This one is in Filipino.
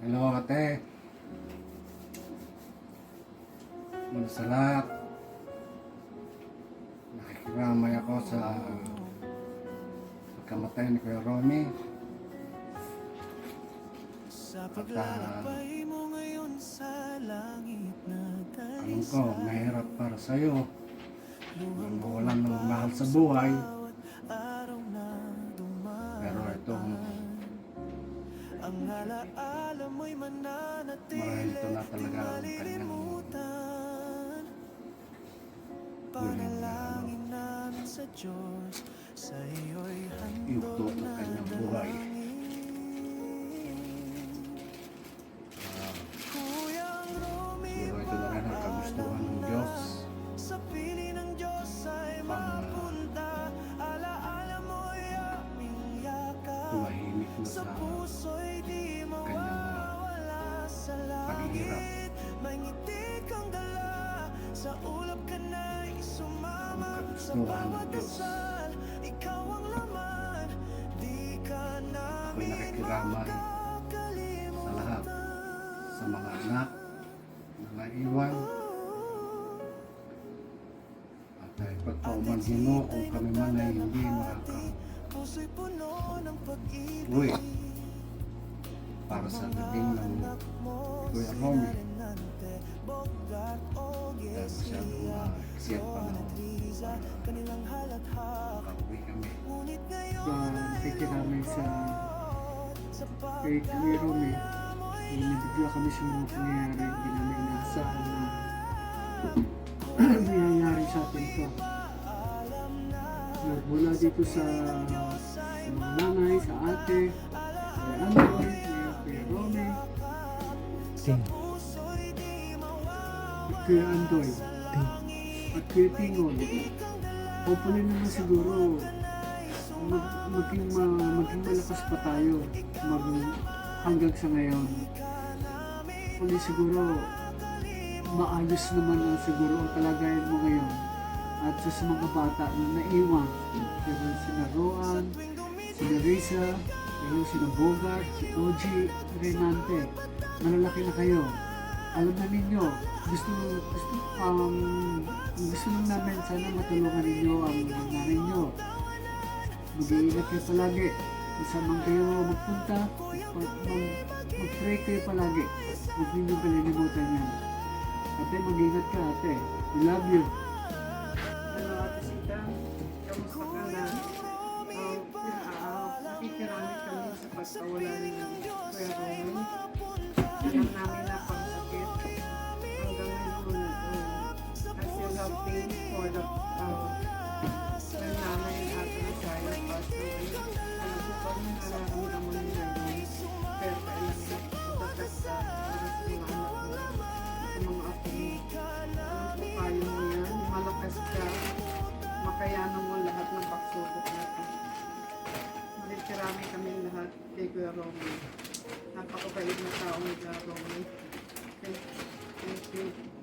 Hello ate. Muna sa lahat, nakikiramay ako sa pagkamatay ni Kuya Romy. At alam ko, mahirap para sa'yo ang mawalan ng mahal sa buhay. Pero itong marahil ito na talaga ang kanyang yugto ng kanyang buhay. Siguro ito na rin ang kagustuhan ng Diyos tumahimik na sa kanyang paghihirap. Ang kagustuhan ng Diyos. Ako'y nakikiramay sa lahat, sa mga anak na naiwan, at ay pagpaumanhin mo kung kami man ay hindi makaka-uwi para sa libing ng Kuya Romy dahil masyadong isiyat pa na makauwi kami. Nakikiramay sa kay Kuya Romy. Nabigla kami sa mga pangyayari, hindi namin inaasahan na nangyayari sa atin ito. Mula dito sa mga nanay, sa ate, kay Andoy, kay Romy, kay Andoy, at kay Tingon. Hopefully naman siguro maging malakas pa tayo hanggang sa ngayon. Hopefully siguro maayos naman ang siguro ang kalagayan mo ngayon. At sa mga bata na naiwan, sina Roan, sina Risa, sina Bogart, si Oji, Renante, malalaki na kayo. Alam na ninyo, gusto lang namin sana matulungan ninyo ang nanay nyo. Mag-iingat kayo palagi. Kasamang kayo magpunta, mag-pray kayo palagi. Huwag ninyo kalilimutan yan. Ate, mag-ingat ka ate. We love you. Hello Ate Sita, kamusta ka na? Nakikiramay kami sa pagkawala ni Kuya Romy. Alam namin na pangsakit hanggang ngayon. As you have paid for the nanay at the child passed away. Alam ko pa rin nararamdaman mo ngayon. Pero kailan na patatas sa mga anak mo, sa mga apo mo. Alam ko kaya mo yan, malakas ka, makayanan mo lahat ng pagsubok natin. Marami kami lahat kay Kuya Romy. Napakabait na tao ni Kuya Romy. Thank you.